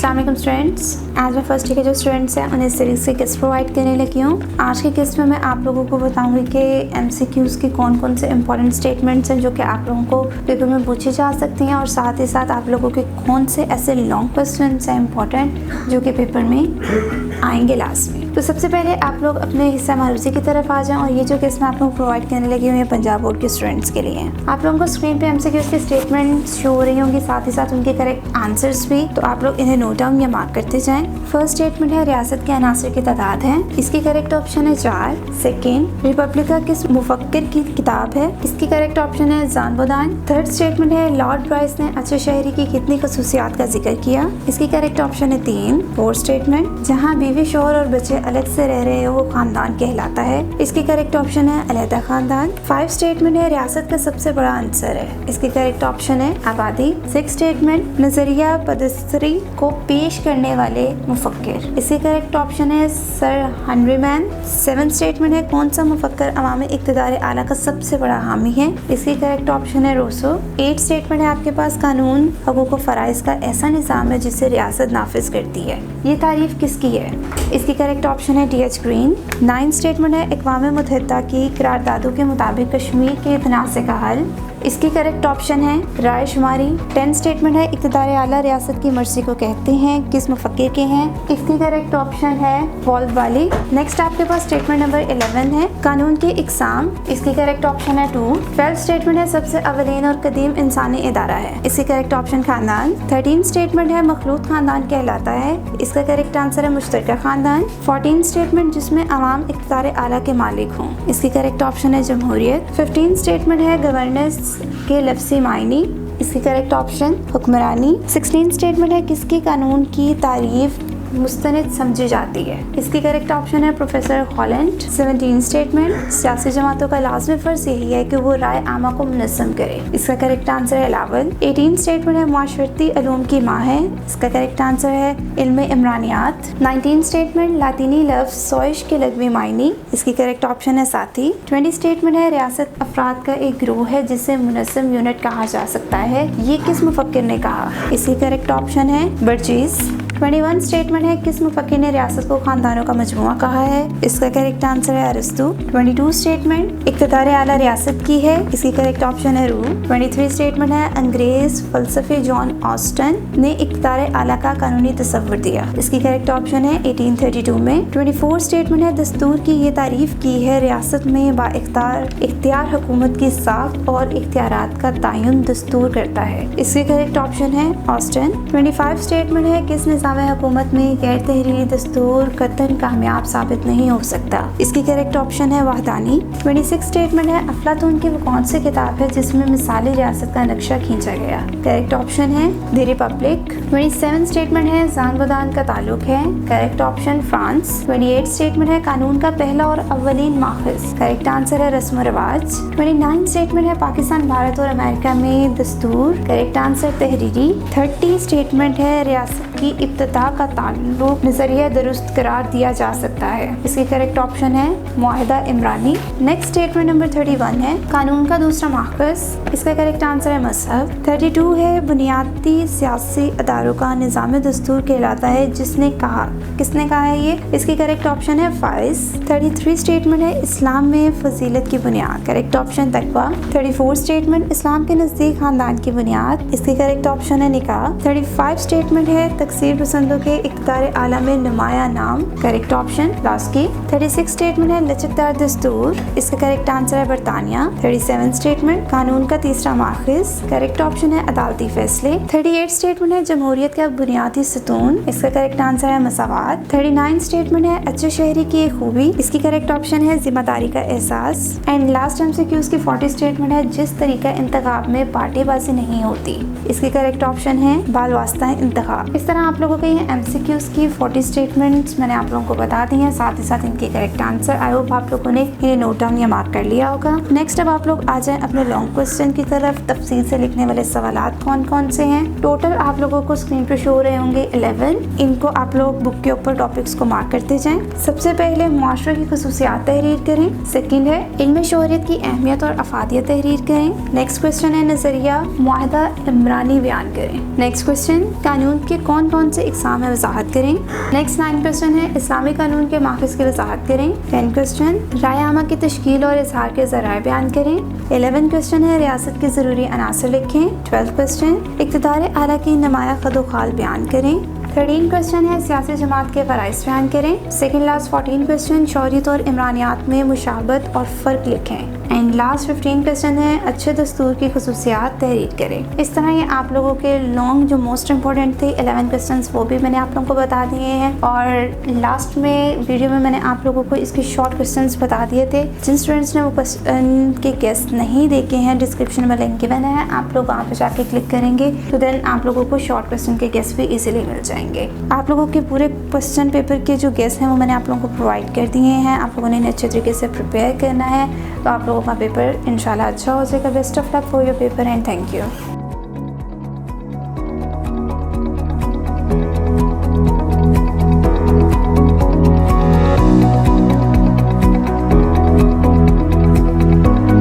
अस्सलाम वालेकुम स्टूडेंट्स, आज मैं फर्स्ट ईयर के जो स्टूडेंट्स हैं उन्हें सीरीज़ के किस्त प्रोवाइड करने लगी हूँ। आज के किस्त में मैं आप लोगों को बताऊंगी कि एमसीक्यूज़ के कौन कौन से इंपॉर्टेंट स्टेटमेंट्स हैं जो कि आप लोगों को पेपर में पूछी जा सकती हैं, और साथ ही साथ आप लोगों के कौन से ऐसे लॉन्ग क्वेश्चन हैं इंपॉर्टेंट जो कि पेपर में आएंगे लास्ट में। तो सबसे पहले आप लोग अपने हिस्सा मारूसी की तरफ आ जाएं, और ये जो किस्त मैं आप लोगों को प्रोवाइड करने लगी हुई है पंजाब बोर्ड के स्टूडेंट्स के लिए हैं। आप लोगों को स्क्रीन पे एमसीक्यूज़ के स्टेटमेंट्स शो हो रही होंगी, साथ ही साथ उनके करेक्ट आंसर्स भी, तो आप लोग इन्हें नोट डाउन या मार्क करते जाएं। फर्स्ट स्टेटमेंट है रियासत के अनासर की तादाद है, इसकी करेक्ट ऑप्शन है 4। सेकेंड, रिपब्लिका किस मुफक्किर की किताब है, इसकी करेक्ट ऑप्शन है जानबोदान। थर्ड स्टेटमेंट है लॉर्ड ब्राइस ने अच्छे शहरी की कितनी खसूसियात का जिक्र किया, इसकी करेक्ट ऑप्शन है 3। फोर्थ स्टेटमेंट, जहाँ बीवी शोहर और बच्चे अलग से रह रहे हो वो खानदान कहलाता है, इसकी करेक्ट ऑप्शन है अलहदा खानदान। 5 स्टेटमेंट है रियासत का सबसे बड़ा अंसर है, इसकी करेक्ट ऑप्शन है आबादी। 6 स्टेटमेंट, नजरिया पदस्तरी को पेश करने वाले मुफक्किर, इसकी करेक्ट ऑप्शन है सर हेनरी मैन। 7 स्टेटमेंट है कौन सा मुफक्किर अवामी इक़्तिदार आला का सबसे बड़ा हामी है, इसकी करेक्ट ऑप्शन है रूसो। 8 स्टेटमेंट है आपके पास कानून हकूक़ व फ़राइज़ का ऐसा निज़ाम है जिसे रियासत नाफिज करती है, ये तारीफ किसकी है, इसकी करेक्ट ऑप्शन है टी.एच. ग्रीन। 9 स्टेटमेंट है अक़वाम मुत्तहिदा की करारदादों के मुताबिक कश्मीर के तनाज़े का हल, इसकी करेक्ट ऑप्शन है राय शुमारी। 10 स्टेटमेंट है इक़्तिदार आला रियासत की मर्जी को कहते हैं, किस मुफक्किर के हैं, इसकी करेक्ट ऑप्शन है वॉल्ड वाली। नेक्स्ट आपके पास स्टेटमेंट नंबर 11 है कानून के इक़साम, इसकी करेक्ट ऑप्शन है 2। 12 स्टेटमेंट है सबसे अवलीन और कदीम इंसानी इदारा है, इसकी करेक्ट ऑप्शन खानदान। 13 स्टेटमेंट है मखलूत खानदान कहलाता है, इसका करेक्ट आंसर है मुश्तरका खानदान। 14 स्टेटमेंट जिसमें अवाम इक़्तिदार आला के मालिक हों, इसकी करेक्ट ऑप्शन है जमहूरियत। 15 स्टेटमेंट है गवर्नेंस के लफ्ज़ी मायने, इसकी करेक्ट ऑप्शन हुक्मरानी। 16 स्टेटमेंट है किसकी कानून की तारीफ मुस्तनद समझी जाती है, इसकी करेक्ट ऑप्शन है प्रोफेसर हॉलैंड। 17 स्टेटमेंट सियासी जमातों का लाज़मी फ़र्ज़ यही है कि वो राय आमा को मुनज़्ज़म करे, इसका करेक्ट आंसर है लावल। 18 स्टेटमेंट है माशरती अलूम की माँ है, इसका करेक्ट आंसर है इल्म इमरानियात। 19 स्टेटमेंट लातीनी लफ्ज़ सोइश के लगवी मायने, इसकी करेक्ट ऑप्शन है साथी। 20 स्टेटमेंट है रियासत अफराद का एक ग्रोह है जिसे मुनज़्ज़म यूनिट कहा जा सकता है, ये किस मुफक्किर ने कहा, इसकी करेक्ट ऑप्शन है बर्जीज। 21 स्टेटमेंट है किस मुफक्किर ने रियासत को खानदानों का मजमुआ कहा है, इसका करेक्ट आंसर है अरस्तु। 22 स्टेटमेंट इक़्तिदार आला रियासत की है, इसकी करेक्ट ऑप्शन है रू। 23 स्टेटमेंट है अंग्रेज फलसफे जॉन ऑस्टन ने इक़्तिदार आला का कानूनी तस्वुर दिया, इसकी करेक्ट ऑप्शन है 1832 में। 24 स्टेटमेंट है दस्तूर की ये तारीफ की है रियासत में बाइख्तियार हुकूमत की साख और इख्तियारात का तयन दस्तूर करता है, इसकी करेक्ट ऑप्शन है ऑस्टन। 25 स्टेटमेंट है किस निज़ाम हुकूमत में गैर तहरीरी दस्तूर कतन कामयाब साबित नहीं हो सकता, इसकी करेक्ट ऑप्शन है वाहदानी। 26 स्टेटमेंट है अफलातून की वो कौन सी किताब है जिसमें मिसाली रियासत का नक्शा खींचा गया, करेक्ट ऑप्शन है द रिपब्लिक। 27 स्टेटमेंट है जानबोदान का ताल्लुक है, करेक्ट ऑप्शन फ्रांस। 28 स्टेटमेंट है कानून का पहला और अव्वलीन माखज़, करेक्ट आंसर है रस्म व रिवाज। 29 स्टेटमेंट है पाकिस्तान भारत और अमेरिका में दस्तूर, करेक्ट आंसर तहरीरी। 30 स्टेटमेंट है रियासत की इब्तिदा का ताल्लुक नजरिया दुरुस्त करार दिया जा सकता है, इसकी करेक्ट ऑप्शन है मुआहिदा इमरानी। नेक्स्ट स्टेटमेंट नंबर 31 है कानून का दूसरा माखज़, इसका करेक्ट आंसर है मज़हब। 32 है बुनियादी सियासी अदारों का निज़ाम दस्तूर कहलाता है, जिसने कहा, किसने कहा है ये, इसकी करेक्ट ऑप्शन है फाइज। 33 स्टेटमेंट है इस्लाम में फजीलत की बुनियाद, करेक्ट ऑप्शन तकवा। 34 स्टेटमेंट इस्लाम के नज़दीक खानदान की बुनियाद, इसकी करेक्ट ऑप्शन है निकाह। 35 स्टेटमेंट है तकसीर पसंदों के इक़्तिदार आला में नुमाया नाम, करेक्ट ऑप्शन लास्की। 36 स्टेटमेंट है लचकदार दस्तूर, इसका करेक्ट आंसर है बरतानिया। 37 स्टेटमेंट कानून का तीसरा माखज़, करेक्ट ऑप्शन है अदालती फैसले। 38 स्टेटमेंट है जमहूरियत का बुनियादी सतून, इसका करेक्ट आंसर है मसावात। 39 स्टेटमेंट है अच्छे शहरी की एक खूबी, इसकी करेक्ट ऑप्शन है जिम्मेदारी का एहसास। एंड लास्ट एमसीक्यूज़ की 40 स्टेटमेंट है जिस तरीका इंतखाब में पार्टीबाजी नहीं होती, इसकी करेक्ट ऑप्शन है बालवास्ता इंतखाब। इस तरह आप लोगों के ये एमसीक्यूज़ की 40 स्टेटमेंट्स मैंने आप लोगों को बता दी हैं, साथ ही साथ इनके करेक्ट आंसर। आई होप आप लोगों ने इन्हें नोट डाउन या मार्क कर लिया होगा। नेक्स्ट अब आप लोग आ जाएं अपने लॉन्ग क्वेश्चन की तरफ। तफसील से लिखने वाले सवालात कौन कौन से हैं, टोटल आप लोगों को स्क्रीन पर शो हो रहे होंगे 11। इनको आप लोग बुक के ऊपर टॉपिक्स को मार्क करते जाएं। सबसे पहले मुआशरे की खसूसियात तहरीर करें। सेकंड है इल्म शोहरियत की अहमियत और अफादियत तहरीर करें। नेक्स्ट क्वेश्चन है नजरिया मुआहिदा इमरानी बयान करें। नेक्स्ट क्वेश्चन कानून के कौन कौन से से एग्ज़ाम है वजाहत करें। नेक्स्ट 9 क्वेश्चन है इस्लामी कानून के माखज़ की वजाहत करें। 10 क्वेश्चन राय आमा की तश्कील और इजहार के ज़राए बयान करें। 11 क्वेश्चन है रियासत के ज़रूरी अनासर लिखें। 12 क्वेश्चन इक़्तिदार आला की नुमाया ख़ुद-व-ख़ाल बयान करें। 13 क्वेश्चन है सियासी जमात के फ़राइज़ बयान करें। सेकंड लास्ट 14 क्वेश्चन शौरियत और इमरानियात में मुशाबत और फ़र्क लिखें। एंड लास्ट 15 क्वेश्चन है अच्छे दस्तूर की खसूसियात तहरीर करें। इस तरह ये आप लोगों के लॉन्ग जो मोस्ट इंपॉर्टेंट थे 11 क्वेश्चंस वो भी मैंने आप लोगों को बता दिए हैं, और लास्ट में वीडियो में मैंने आप लोगों को इसके शॉर्ट क्वेश्चंस बता दिए थे। जिन स्टूडेंट्स ने वो क्वेश्चन के गेस नहीं देखे हैं डिस्क्रिप्शन में लिंक गिवन है, आप लोग वहाँ पर जाके क्लिक करेंगे तो देन आप लोगों को शॉर्ट क्वेश्चन के गेस भी ईजिली मिल जाएंगे। आप लोगों के पूरे क्वेश्चन पेपर के जो गेस हैं वो मैंने आप लोगों को प्रोवाइड कर दिए हैं। आप लोगों ने इन्हें अच्छे तरीके से प्रिपेयर करना है तो आप लोगों का पेपर इंशाल्लाह अच्छा हो जाएगा। Best of luck for your paper and thank you.